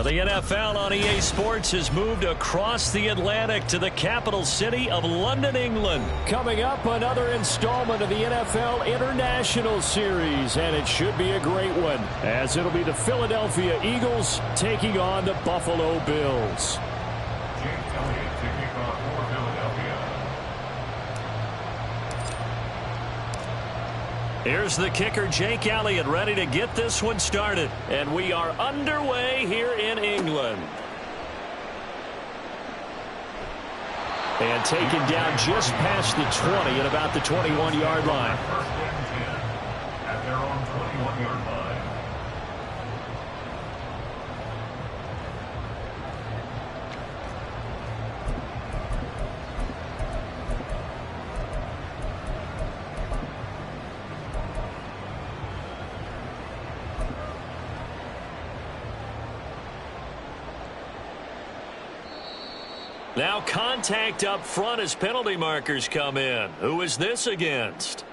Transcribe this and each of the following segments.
The NFL on EA Sports has moved across the Atlantic to the capital city of London, England. Coming up, another installment of the NFL International Series, and it should be a great one, as it'll be the Philadelphia Eagles taking on the Buffalo Bills. Here's the kicker, Jake Elliott, ready to get this one started. And we are underway here in England. And taken down just past the 20 at about the 21-yard line. First and 10 at their own 21-yard line. Now contact up front as penalty markers come in. Who is this against?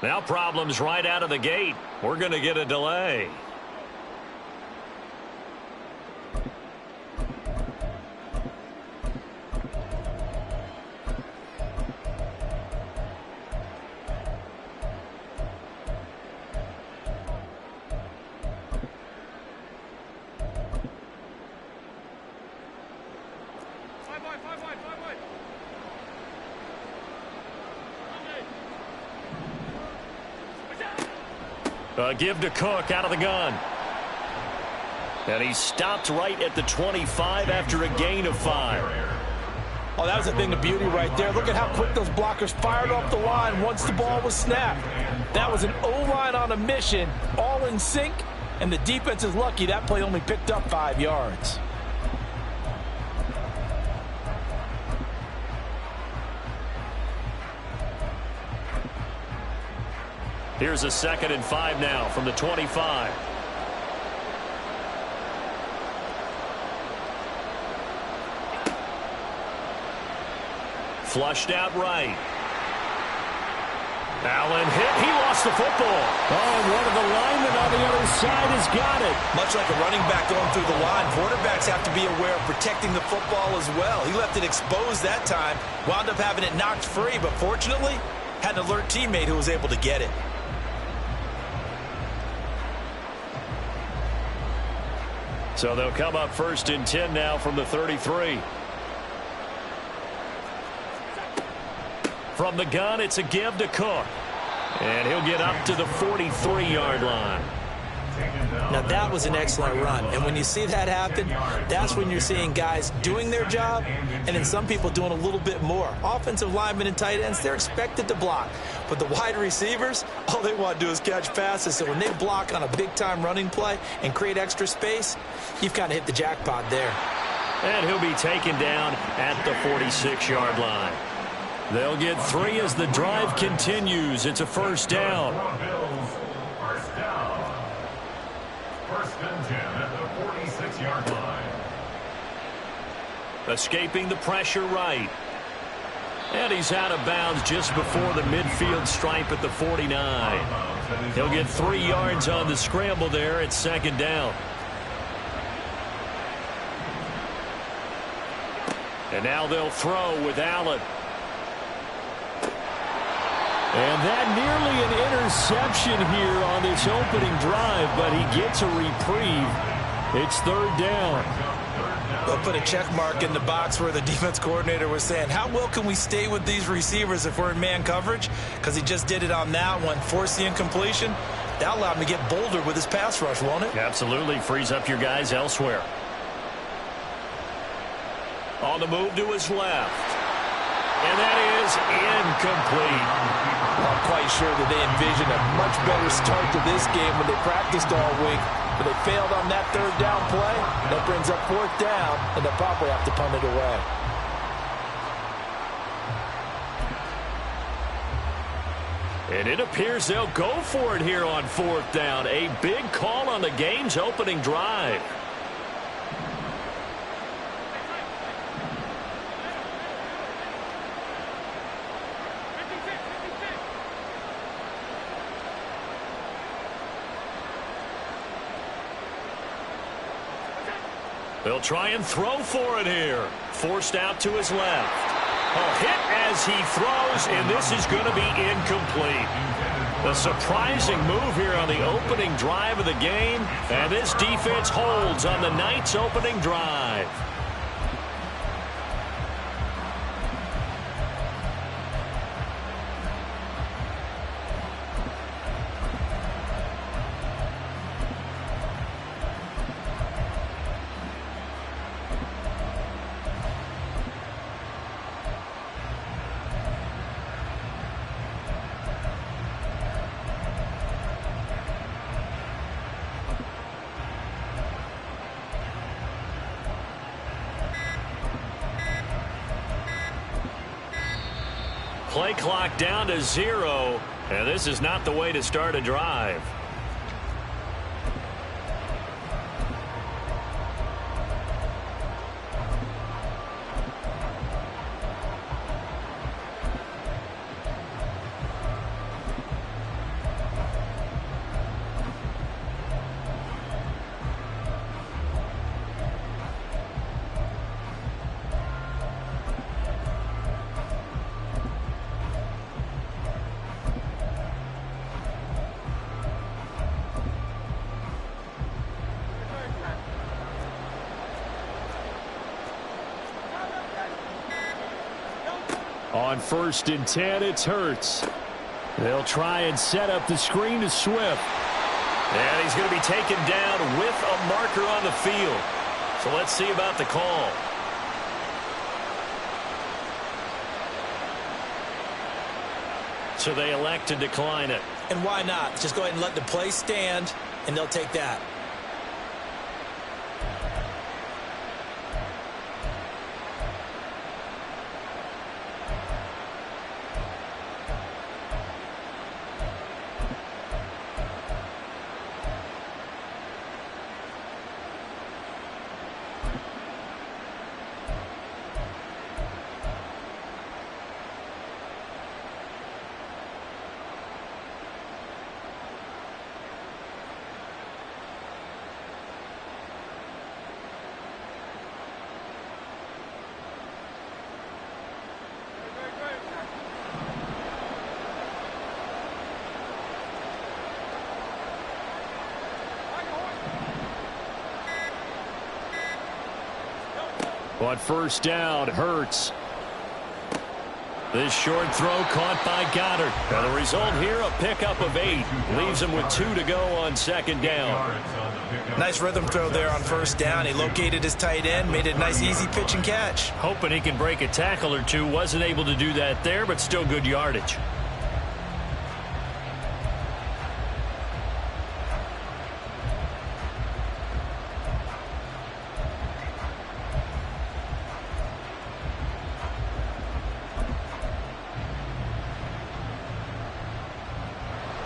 Now problems right out of the gate. We're going to get a delay. Give to Cook out of the gun. And he stopped right at the 25 after a gain of 5. Oh, that was a thing of beauty right there. Look at how quick those blockers fired off the line once the ball was snapped. That was an O-line on a mission, all in sync, and the defense is lucky that play only picked up 5 yards. Here's a 2nd and 5 now from the 25. Flushed out right. Allen hit. He lost the football. Oh, and one of the linemen on the other side has got it. Much like a running back going through the line, quarterbacks have to be aware of protecting the football as well. He left it exposed that time, wound up having it knocked free, but fortunately had an alert teammate who was able to get it. So they'll come up 1st and 10 now from the 33. From the gun, it's a give to Cook. And he'll get up to the 43-yard line. Now that was an excellent run, and when you see that happen, that's when you're seeing guys doing their job and then some people doing a little bit more. Offensive linemen and tight ends, they're expected to block, but the wide receivers, all they want to do is catch passes. So when they block on a big-time running play and create extra space, you've kind of hit the jackpot there. And he'll be taken down at the 46-yard line. They'll get 3 as the drive continues. It's a 1st down. First down. 1st and 10 at the 46-yard line. Escaping the pressure right. And he's out of bounds just before the midfield stripe at the 49. He'll get 3 yards on the scramble there at 2nd down. And now they'll throw with Allen. And that nearly an interception here on this opening drive, but he gets a reprieve. It's 3rd down. They'll put a check mark in the box where the defense coordinator was saying, how well can we stay with these receivers if we're in man coverage? Because he just did it on that one, forced the incompletion. That allowed him to get bolder with his pass rush, won't it? Absolutely. Frees up your guys elsewhere. On the move to his left. And that is incomplete. I'm quite sure that they envisioned a much better start to this game when they practiced all week. But they failed on that third down play. That brings up fourth down, and they'll probably have to punt it away. And it appears they'll go for it here on fourth down. A big call on the game's opening drive. They'll try and throw for it here. Forced out to his left. A hit as he throws, and this is going to be incomplete. A surprising move here on the opening drive of the game, and this defense holds on the Knights' opening drive. Play clock down to 0, and this is not the way to start a drive. On 1st and 10, it's Hurts. They'll try and set up the screen to Swift. And he's going to be taken down with a marker on the field. So let's see about the call. So they elect to decline it. And why not? Just go ahead and let the play stand, and they'll take that. On 1st down, Hurts. This short throw caught by Goddard. And the result here, a pickup of 8. Leaves him with 2 to go on 2nd down. Nice rhythm throw there on 1st down. He located his tight end, made it a nice easy pitch and catch. Hoping he can break a tackle or two. Wasn't able to do that there, but still good yardage.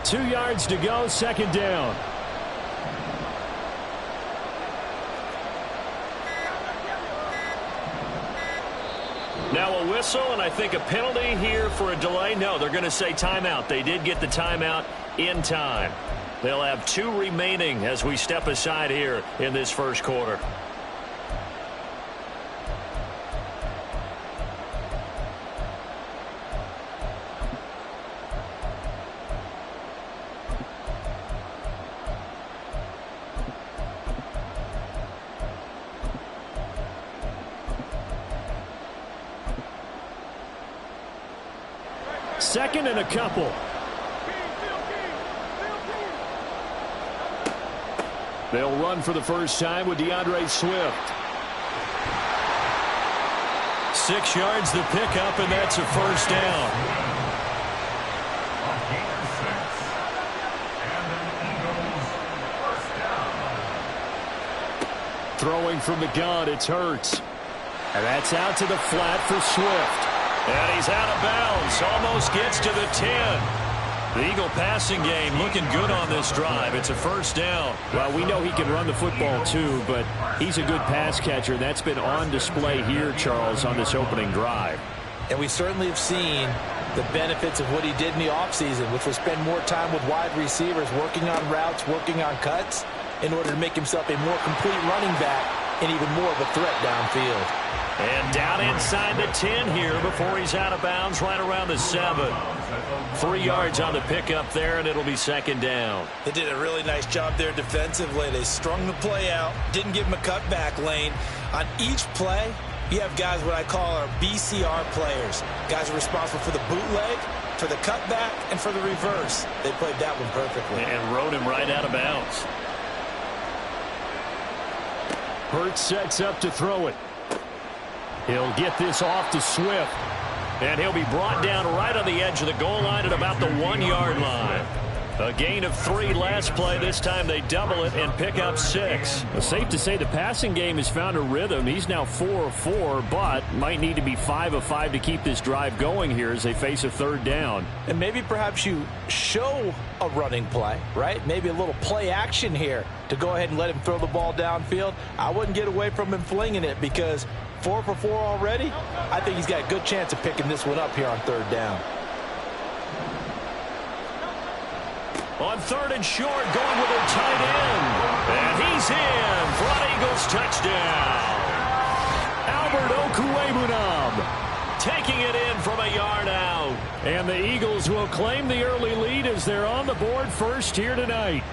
Two yards to go, 2nd down. Now a whistle, and I think a penalty here for a delay. No, they're going to say timeout. They did get the timeout in time. They'll have 2 remaining as we step aside here in this first quarter. Second and a couple. They'll run for the first time with DeAndre Swift. 6 yards the pickup, and that's a first down. Throwing from the gun, it's Hurts. And that's out to the flat for Swift. And he's out of bounds. Almost gets to the 10. The Eagle passing game looking good on this drive. It's a first down. Well, we know he can run the football too, but he's a good pass catcher. That's been on display here, Charles, on this opening drive. And we certainly have seen the benefits of what he did in the offseason, which was spend more time with wide receivers, working on routes, working on cuts, in order to make himself a more complete running back and even more of a threat downfield. And down inside the 10 here before he's out of bounds right around the 7. 3 yards on the pickup there, and it'll be second down. They did a really nice job there defensively. They strung the play out, didn't give him a cutback lane. On each play, you have guys what I call our BCR players. Guys are responsible for the bootleg, for the cutback, and for the reverse. They played that one perfectly. And rode him right out of bounds. Hurts sets up to throw it. He'll get this off to Swift. And he'll be brought down right on the edge of the goal line at about the 1 yard line. A gain of 3 last play. This time they double it and pick up 6. Well, safe to say the passing game has found a rhythm. He's now 4 of 4, but might need to be 5 of 5 to keep this drive going here as they face a third down. And maybe perhaps you show a running play, right? Maybe a little play action here to go ahead and let him throw the ball downfield. I wouldn't get away from him flinging it because 4 for 4 already. I think he's got a good chance of picking this one up here on third down. On third and short, going with a tight end. And he's in for an Eagles touchdown. Albert Okwuegbunam taking it in from a yard out. And the Eagles will claim the early lead as they're on the board first here tonight.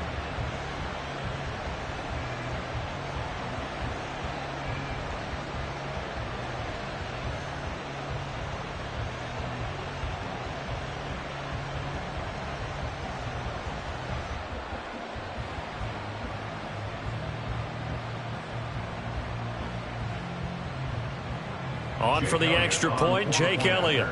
On for the extra point, Jake Elliott.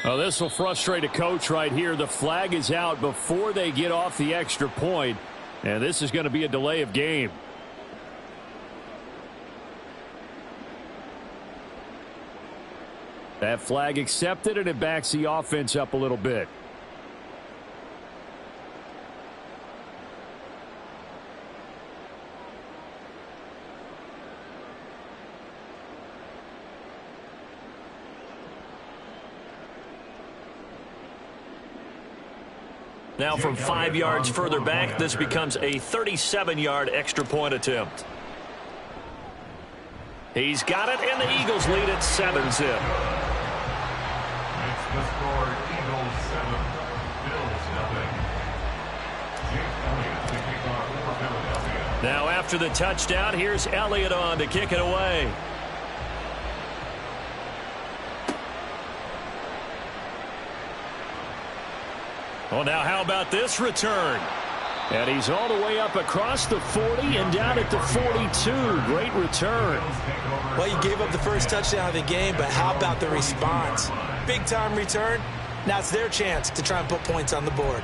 Well, this will frustrate a coach right here. The flag is out before they get off the extra point, and this is going to be a delay of game. That flag accepted, and it backs the offense up a little bit. Now from 5 yards further back, this becomes a 37-yard extra point attempt. He's got it, and the Eagles lead at 7-zip. Makes the score Eagles 7, Bills nothing. Jake Elliott to kick off for Philadelphia. Now after the touchdown, here's Elliott on to kick it away. Well, now how about this return? And he's all the way up across the 40 and down at the 42. Great return. Well, you gave up the first touchdown of the game, but how about the response? Big-time return. Now it's their chance to try and put points on the board.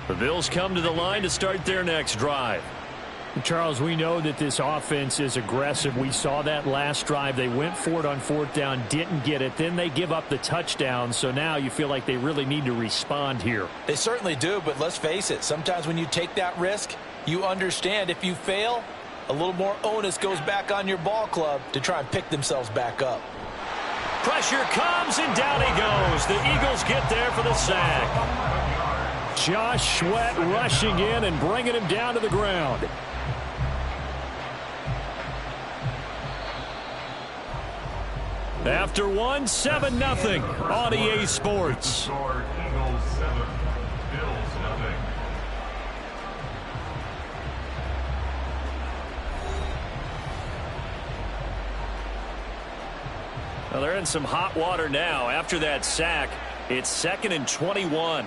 The Bills come to the line to start their next drive. Charles, we know that this offense is aggressive. We saw that last drive. They went for it on fourth down, didn't get it. Then they give up the touchdown. So now you feel like they really need to respond here. They certainly do, but let's face it. Sometimes when you take that risk, you understand if you fail, a little more onus goes back on your ball club to try and pick themselves back up. Pressure comes, and down he goes. The Eagles get there for the sack. Josh Sweat rushing in and bringing him down to the ground. After 7-0 on EA Sports. Eagles 7, Bills 0. Well, they're in some hot water now. After that sack, it's 2nd and 21.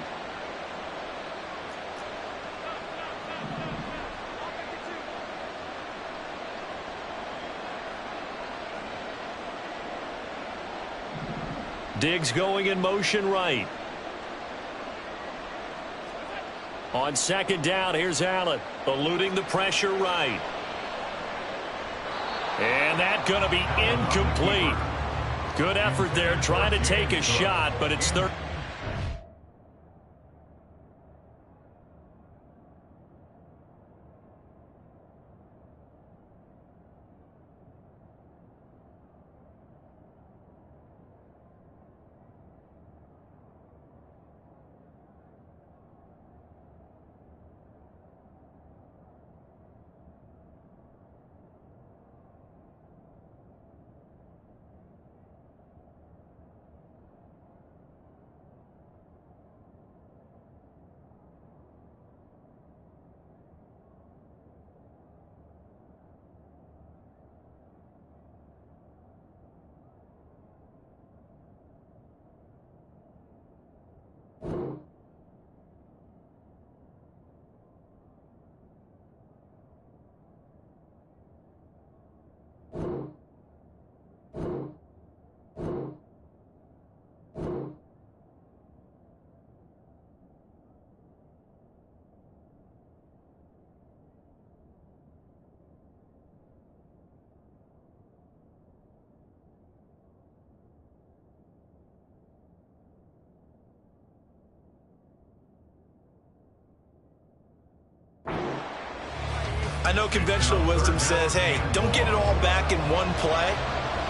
Diggs going in motion right. On 2nd down, here's Allen, eluding the pressure right. And that's going to be incomplete. Good effort there, trying to take a shot, but it's third. I know conventional wisdom says, hey, don't get it all back in one play.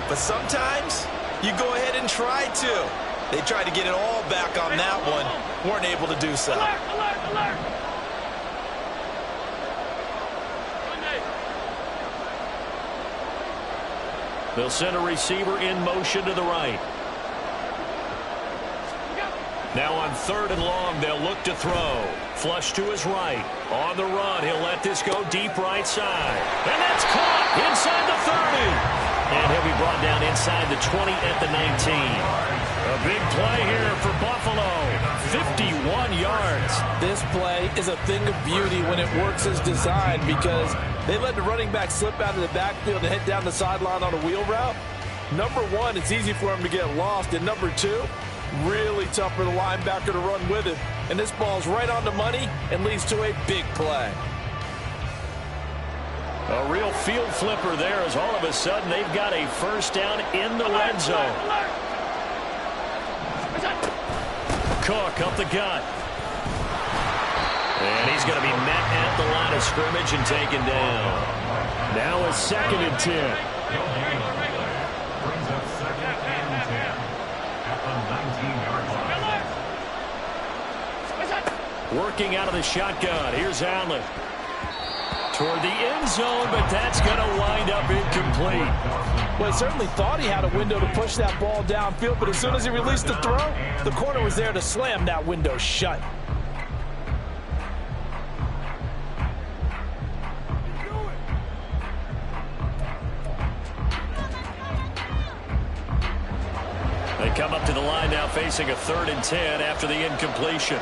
But sometimes you go ahead and try to. They tried to get it all back on that one. Weren't able to do so. Alert, alert, alert. They'll send a receiver in motion to the right. Now on 3rd and long, they'll look to throw. Flush to his right. On the run, he'll let this go deep right side. And that's caught inside the 30. And he'll be brought down inside the 20 at the 19. A big play here for Buffalo. 51 yards. This play is a thing of beauty when it works as designed because they let the running back slip out of the backfield and head down the sideline on a wheel route. Number one, it's easy for him to get lost. And number two, really tough for the linebacker to run with him. And this ball's right on the money and leads to a big play. A real field flipper there as all of a sudden they've got a first down in the red zone. Cook up the gut. And he's going to be met at the line of scrimmage and taken down. Now a 2nd and 10. Brings up 2nd and 10 at the 19-yard line. Working out of the shotgun. Here's Allen. Toward the end zone, but that's going to wind up incomplete. Well, he certainly thought he had a window to push that ball downfield, but as soon as he released the throw, the corner was there to slam that window shut. They come up to the line now facing a 3rd and 10 after the incompletion.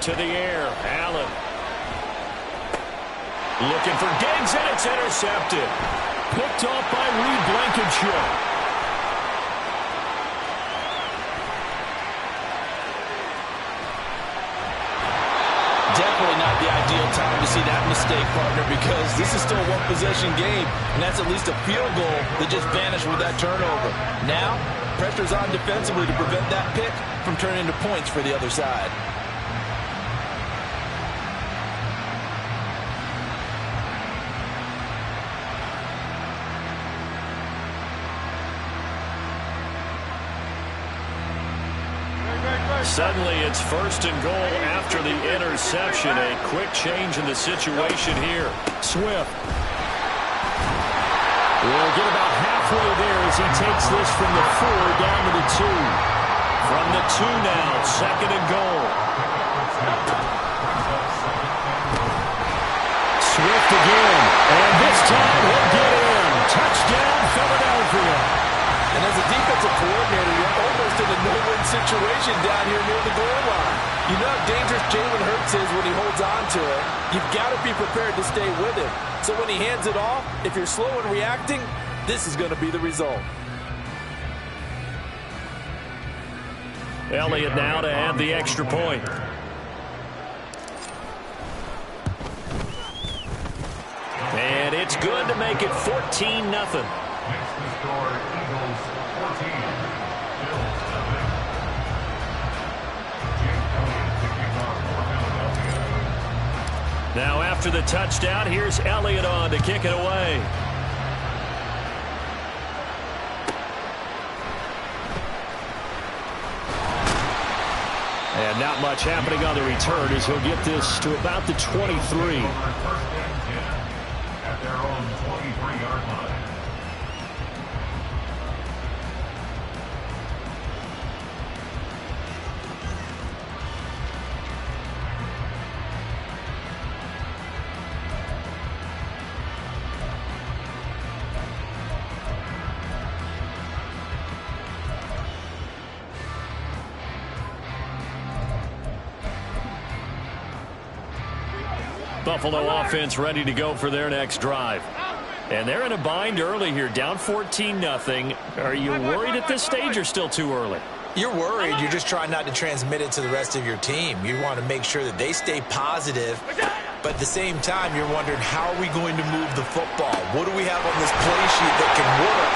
To the air, Allen. Looking for Diggs, and it's intercepted. Picked off by Reed Blankenship. Definitely not the ideal time to see that mistake, partner, because this is still a one-possession game, and that's at least a field goal that just vanished with that turnover. Now, pressure's on defensively to prevent that pick from turning into points for the other side. Suddenly it's 1st and goal after the interception. A quick change in the situation here. Swift will get about halfway there as he takes this from the 4 down to the 2. From the 2 now, 2nd and goal. Swift again, and this time he'll get in. Touchdown, Philadelphia. And as a defensive coordinator, you're almost in a no-win situation down here near the goal line. You know how dangerous Jalen Hurts is when he holds on to it. You've got to be prepared to stay with him. So when he hands it off, if you're slow in reacting, this is going to be the result. Elliott now to add the extra point. And it's good to make it 14-0. Next to score, Eagles 14, Bills 0. Jake Elliott to kick off for Philadelphia. Now after the touchdown, here's Elliott on to kick it away. And not much happening on the return as he'll get this to about the 23. First and 10 at their own 23-yard line. Buffalo offense ready to go for their next drive. And they're in a bind early here, down 14-0. Are you worried at this stage or still too early? You're worried. You're just trying not to transmit it to the rest of your team. You want to make sure that they stay positive. But at the same time, you're wondering, how are we going to move the football? What do we have on this play sheet that can work?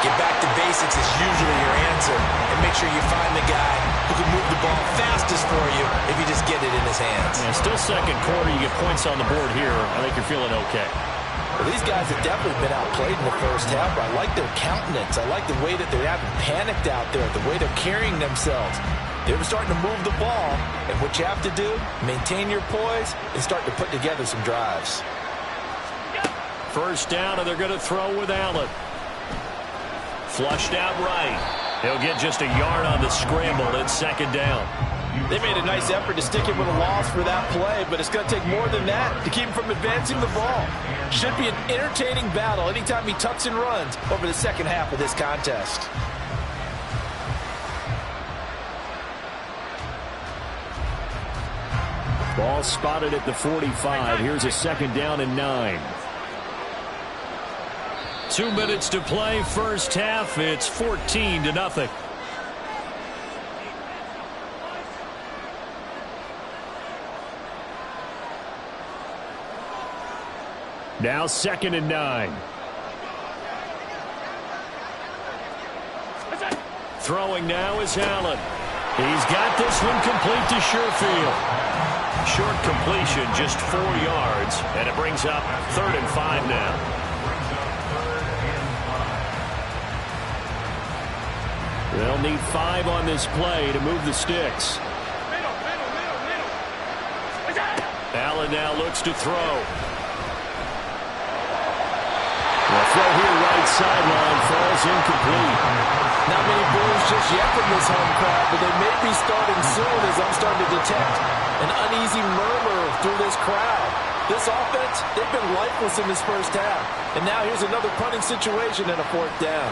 Get back to basics is usually your answer. And make sure you find the guy who can move the ball fastest for you if you just get it in his hands. And still second quarter, you get points on the board here. I think you're feeling okay. Well, these guys have definitely been outplayed in the first half, but I like their countenance. I like the way that they haven't panicked out there, the way they're carrying themselves. They're starting to move the ball, and what you have to do, maintain your poise and start to put together some drives. First down, and they're going to throw with Allen. Flushed out right. He'll get just a yard on the scramble. It's 2nd down. They made a nice effort to stick him with a loss for that play, but it's going to take more than that to keep him from advancing the ball. Should be an entertaining battle anytime he tucks and runs over the second half of this contest. Ball spotted at the 45. Here's a 2nd down and 9. 2 minutes to play, first half. It's 14-0. Now 2nd and 9. Throwing now is Allen. He's got this one complete to Sherfield. Short completion, just 4 yards, and it brings up 3rd and 5 now. They'll need 5 on this play to move the sticks. Allen now looks to throw. The throw here right sideline falls incomplete. Not many Bulls just yet from this home crowd, but they may be starting soon as I'm starting to detect an uneasy murmur through this crowd. This offense, they've been lifeless in this first half. And now here's another punting situation and a 4th down.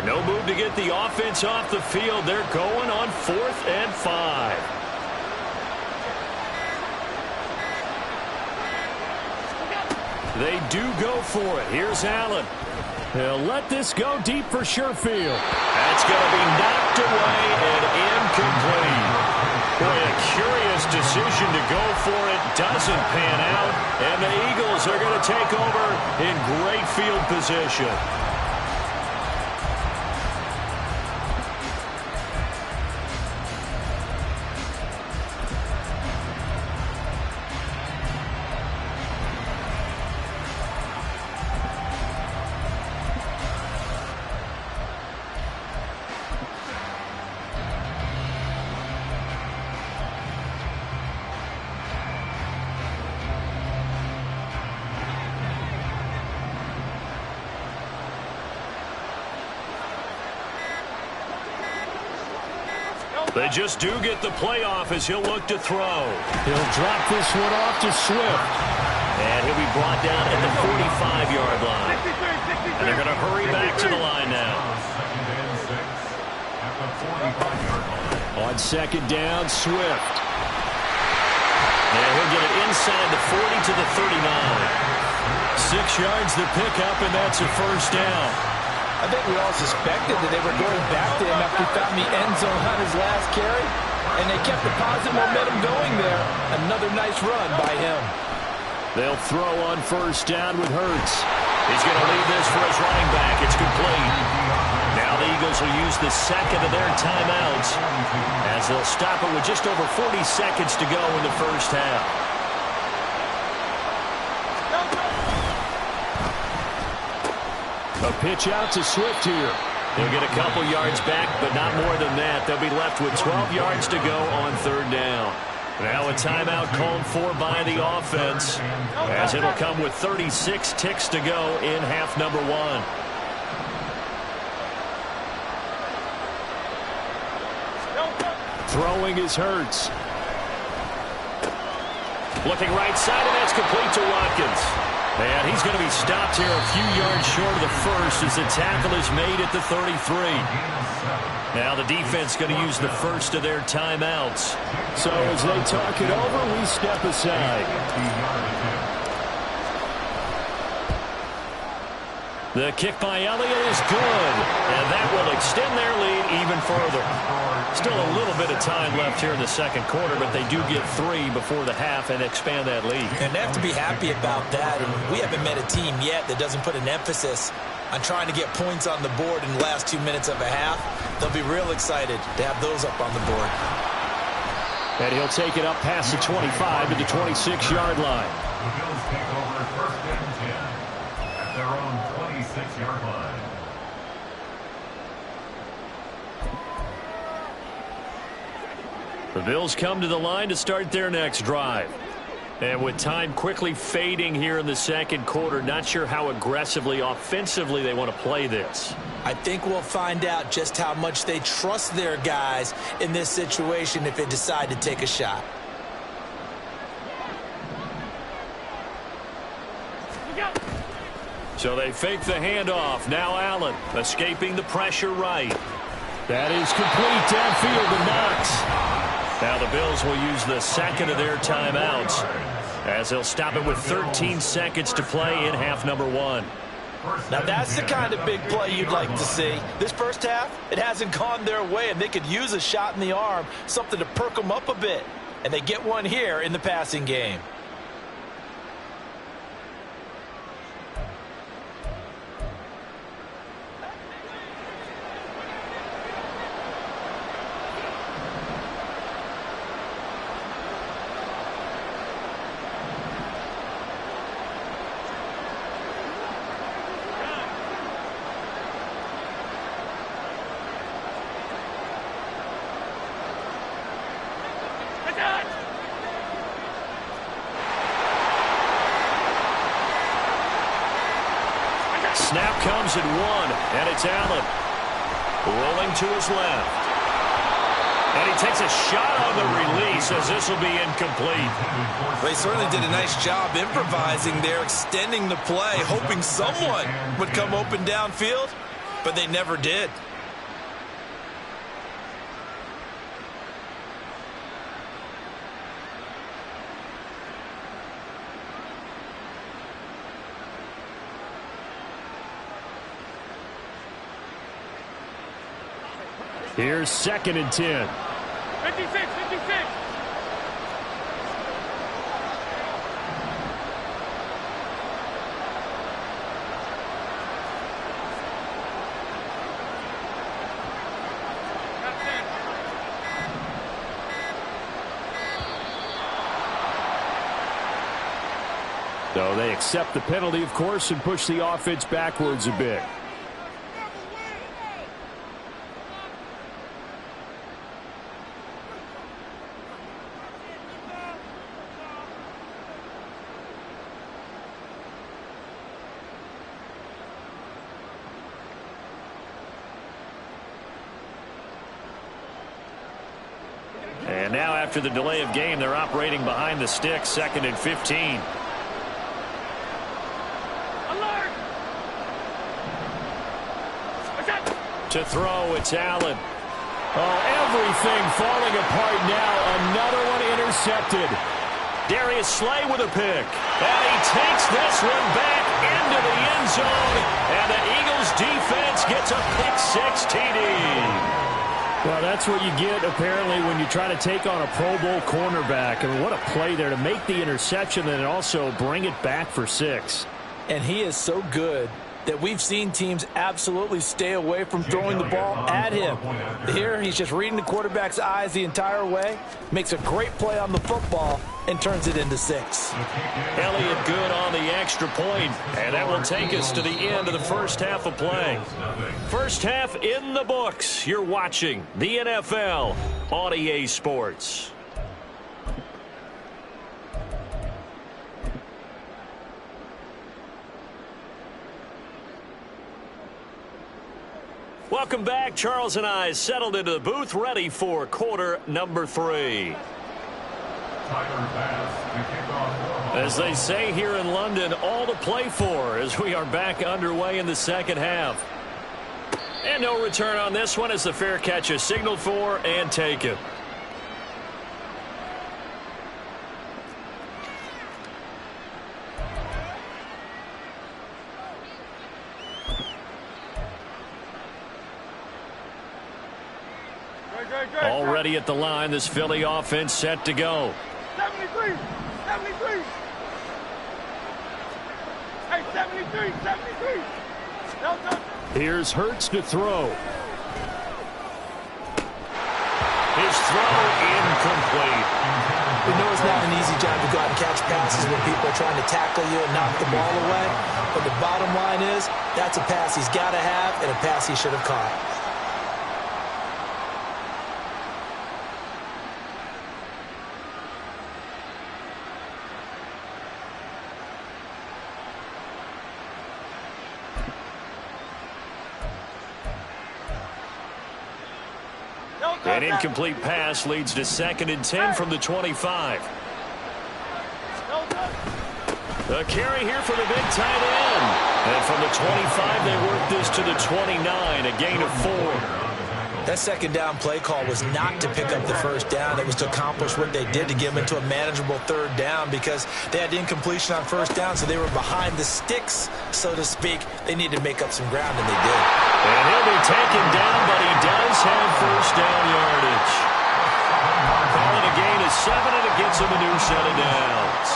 No move to get the offense off the field. They're going on 4th and 5. They do go for it. Here's Allen. He'll let this go deep for Sherfield. That's going to be knocked away and incomplete. Boy, a curious decision to go for it. Doesn't pan out. And the Eagles are going to take over in great field position. They just do get the playoff as he'll look to throw. He'll drop this one off to Swift. And he'll be brought down at the 45-yard line. And they're going to hurry back to the line now. On second down, Swift. And he'll get it inside the 40 to the 39. 6 yards to pick up, and that's a first down. I think we all suspected that they were going back to him after he found the end zone on his last carry, and they kept the positive momentum going there. Another nice run by him. They'll throw on first down with Hurts. He's going to leave this for his running back. It's complete. Now the Eagles will use the second of their timeouts as they'll stop it with just over 40 seconds to go in the first half. A pitch out to Swift here. They'll get a couple yards back, but not more than that. They'll be left with 12 yards to go on third down. Now a timeout called for by the offense, as it'll come with 36 ticks to go in half number 1. Throwing is Hurts. Looking right side, and that's complete to Watkins. And he's going to be stopped here a few yards short of the first as the tackle is made at the 33. Now the defense going to use the first of their timeouts. So as they talk it over, we step aside. The kick by Elliott is good, and that will extend their lead even further. Still a little bit of time left here in the second quarter, but they do get 3 before the half and expand that lead. And they have to be happy about that. And we haven't met a team yet that doesn't put an emphasis on trying to get points on the board in the last 2 minutes of a half. They'll be real excited to have those up on the board. And he'll take it up past the 25 to the 26-yard line. The Bills take over first and 10 at their own 26-yard line. The Bills come to the line to start their next drive. And with time quickly fading here in the second quarter, not sure how aggressively, offensively they want to play this. I think we'll find out just how much they trust their guys in this situation if they decide to take a shot. So they fake the handoff. Now Allen escaping the pressure right. That is complete downfield to Knox. Now the Bills will use the second of their timeouts as they'll stop it with 13 seconds to play in half number 1. Now that's the kind of big play you'd like to see. This first half, it hasn't gone their way, and they could use a shot in the arm, something to perk them up a bit. And they get one here in the passing game. Snap comes at 1, and it's Allen. Rolling to his left. And he takes a shot on the release as this will be incomplete. They certainly did a nice job improvising there, extending the play, hoping someone would come open downfield, but they never did. Here's second and 10. 56, 56. So they accept the penalty, of course, and push the offense backwards a bit. Now after the delay of game, they're operating behind the sticks, 2nd and 15. Alert! To throw, it's Allen. Oh, everything falling apart now. Another one intercepted. Darius Slay with a pick. And he takes this one back into the end zone. And the Eagles defense gets a pick-6 TD. Well, that's what you get, apparently, when you try to take on a Pro Bowl cornerback. I mean, what a play there to make the interception and also bring it back for 6. And he is so good that we've seen teams absolutely stay away from throwing the ball at him. Here, he's just reading the quarterback's eyes the entire way, makes a great play on the football, and turns it into 6. Elliott good on the extra point, and that will take us to the end of the first half of play. First half in the books. You're watching the NFL on EA Sports. Welcome back. Charles and I settled into the booth, ready for quarter number 3. As they say here in London, all to play for as we are back underway in the second half. And no return on this one as the fair catch is signaled for and taken. Already at the line, this Philly offense set to go. 73, 73. Hey, 73, 73. Here's Hurts to throw. His throw incomplete. We know it's not an easy job to go out and catch passes when people are trying to tackle you and knock the ball away. But the bottom line is, that's a pass he's got to have and a pass he should have caught. An incomplete pass leads to 2nd and 10 from the 25. A carry here for the big tight end. And from the 25, they work this to the 29, a gain of 4. That second down play call was not to pick up the first down. It was to accomplish what they did to get them into a manageable 3rd down because they had incompletion on 1st down, so they were behind the sticks, so to speak. They needed to make up some ground, and they did. And he'll be taken down, but he does have 1st down yardage. Calling a gain of 7, and it gets him a new set of downs.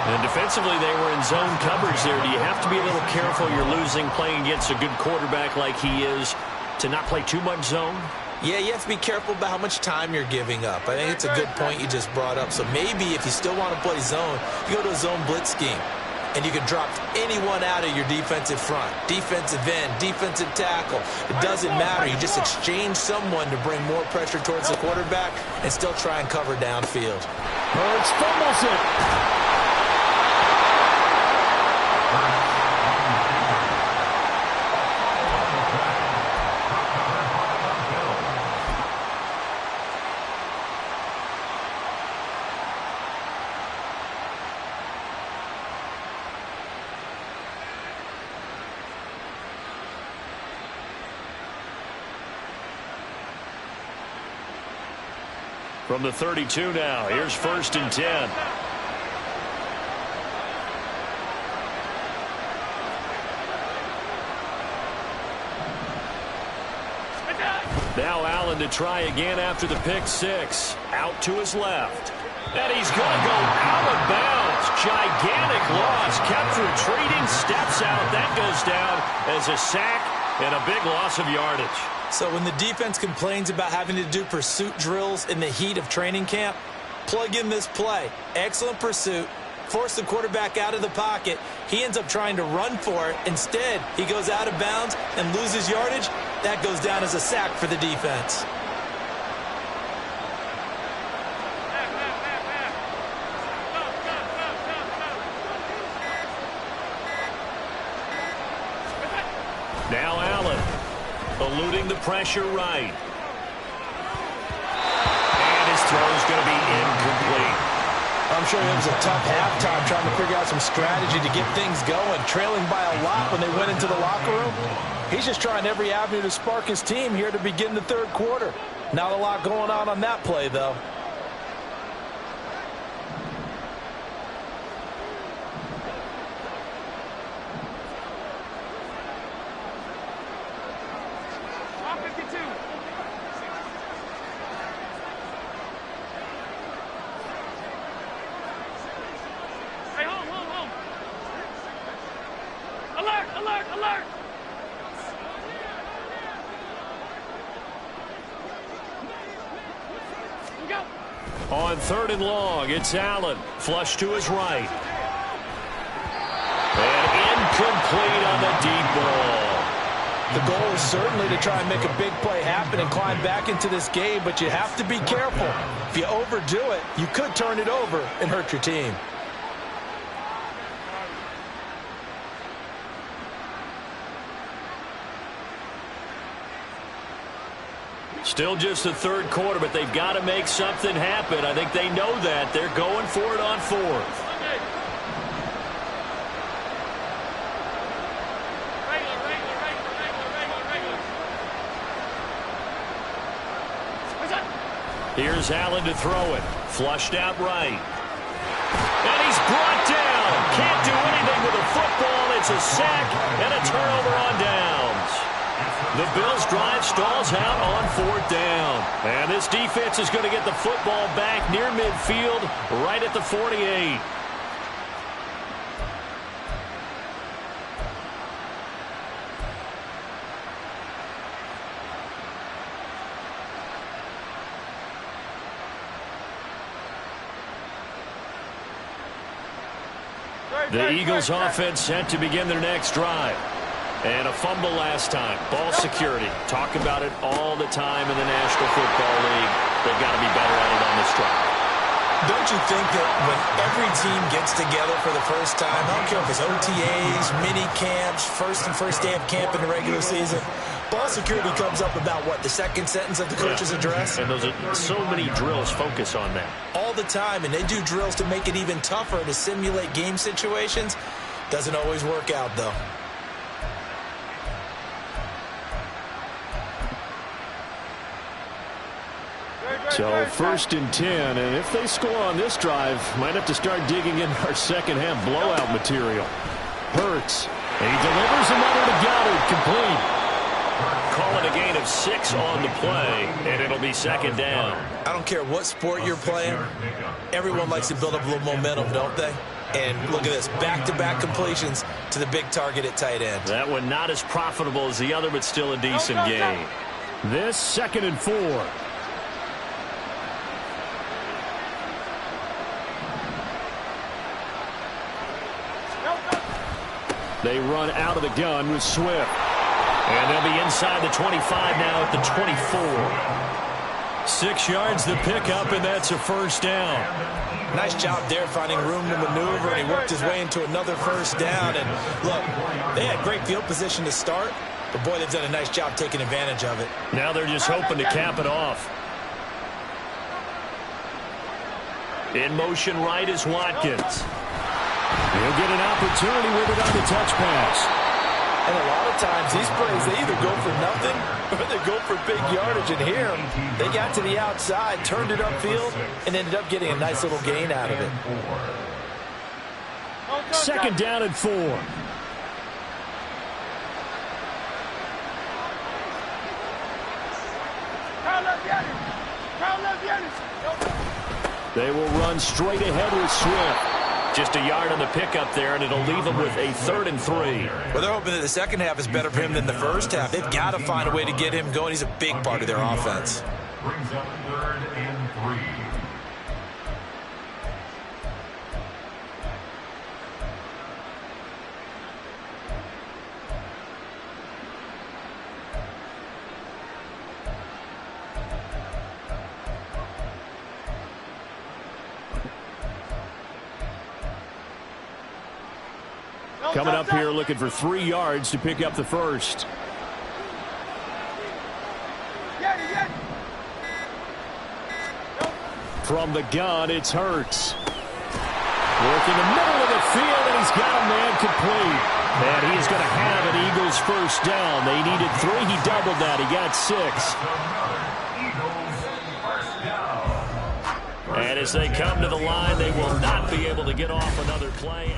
And defensively, they were in zone coverage there. Do you have to be a little careful? You're losing playing against a good quarterback like he is to not play too much zone? Yeah, you have to be careful about how much time you're giving up. I think it's a good point you just brought up. So maybe if you still want to play zone, you go to a zone blitz scheme. And you can drop anyone out of your defensive front. Defensive end, defensive tackle. It doesn't matter. You just exchange someone to bring more pressure towards the quarterback and still try and cover downfield. Hurts fumbles it. From the 32 now, here's 1st and 10. Now Allen to try again after the pick-6. Out to his left. And he's going to go out of bounds. Gigantic loss. Kept retreating, steps out. That goes down as a sack and a big loss of yardage. So when the defense complains about having to do pursuit drills in the heat of training camp, plug in this play. Excellent pursuit. Force the quarterback out of the pocket. He ends up trying to run for it. Instead, he goes out of bounds and loses yardage. That goes down as a sack for the defense. Now Allen eluding the pressure right. And his throw's going to be incomplete. I'm sure it was a tough halftime trying to figure out some strategy to get things going. Trailing by a lot when they went into the locker room. He's just trying every avenue to spark his team here to begin the third quarter. Not a lot going on that play, though. Alert! Alert! Alert! Go. On 3rd and long, it's Allen. Flush to his right. And incomplete on the deep ball. The goal is certainly to try and make a big play happen and climb back into this game, but you have to be careful. If you overdo it, you could turn it over and hurt your team. Still just the third quarter, but they've got to make something happen. I think they know that. They're going for it on 4th. Here's Allen to throw it. Flushed out right. And he's brought down. Can't do anything with a football. It's a sack and a turnover on downs. The Bills' drive stalls out on 4th down. And this defense is going to get the football back near midfield, right at the 48. The Eagles' offense set to begin their next drive. And a fumble last time. Ball security. Talk about it all the time in the National Football League. They've got to be better at it on this drive. Don't you think that when every team gets together for the first time, I don't care if it's OTAs, mini camps, first day of camp in the regular season, ball security comes up about, what, the second sentence of the coach's address? And those are so many drills focus on that. All the time, and they do drills to make it even tougher to simulate game situations. Doesn't always work out, though. So 1st and 10, and if they score on this drive, might have to start digging in our second half blowout material. Hurts, and he delivers another to Goddard, complete. Call it a gain of 6 on the play, and it'll be 2nd down. I don't care what sport you're playing. Everyone likes to build up a little momentum, don't they? And look at this, back-to-back completions to the big target at tight end. That one not as profitable as the other, but still a decent gain. This 2nd and 4. They run out of the gun with Swift. And they'll be inside the 25 now at the 24. 6 yards the pickup, and that's a 1st down. Nice job there finding room to maneuver, and he worked his way into another 1st down. And look, they had great field position to start, but boy, they've done a nice job taking advantage of it. Now they're just hoping to cap it off. In motion right is Watkins. He'll get an opportunity with it on the touch pass. And a lot of times, these plays, they either go for nothing or they go for big yardage. And here, they got to the outside, turned it upfield, and ended up getting a nice little gain out of it. 2nd down and 4. They will run straight ahead with Swift. Just a yard on the pickup there, and it'll leave them with a 3rd and 3. Well, they're hoping that the second half is better for him than the first half. They've got to find a way to get him going. He's a big part of their offense. Brings up 3rd and 3. Coming up here looking for 3 yards to pick up the 1st. From the gun, it's Hurts. Working the middle of the field, and he's got a man complete. And he is going to have an Eagles first down. They needed 3. He doubled that. He got 6. And as they come to the line, they will not be able to get off another play.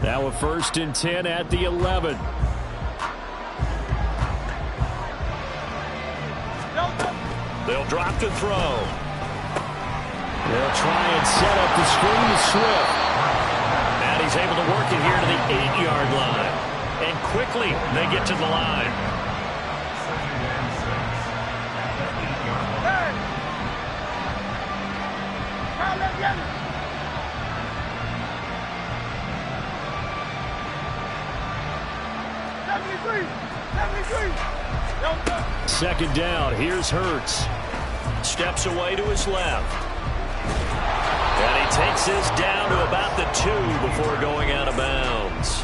Now a 1st and 10 at the 11. They'll drop to throw. They'll try and set up the screen to Swift. And he's able to work it here to the 8-yard line. And quickly they get to the line. Second down. Here's Hurts. Steps away to his left. And he takes this down to about the 2 before going out of bounds.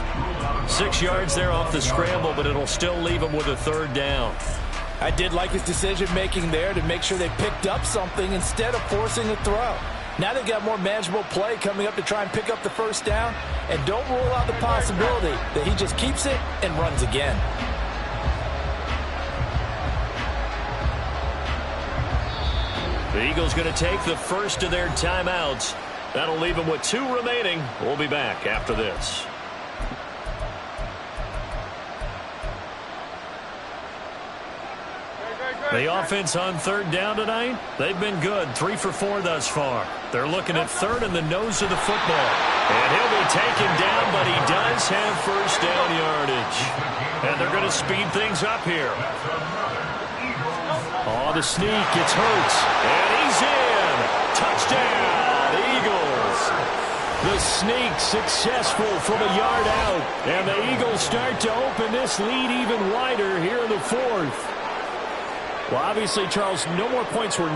6 yards there off the scramble, but it'll still leave him with a 3rd down. I did like his decision-making there to make sure they picked up something instead of forcing a throw. Now they've got more manageable play coming up to try and pick up the 1st down. And don't rule out the possibility that he just keeps it and runs again. The Eagles going to take the first of their timeouts. That'll leave them with 2 remaining. We'll be back after this. The offense on 3rd down tonight, they've been good. 3 for 4 thus far. They're looking at 3rd in the nose of the football. And he'll be taken down, but he does have 1st down yardage. And they're going to speed things up here. Oh, the sneak. It's Hurts. And he's in. Touchdown, Eagles. The sneak successful from a yard out. And the Eagles start to open this lead even wider here in the 4th. Well, obviously, Charles, no more points were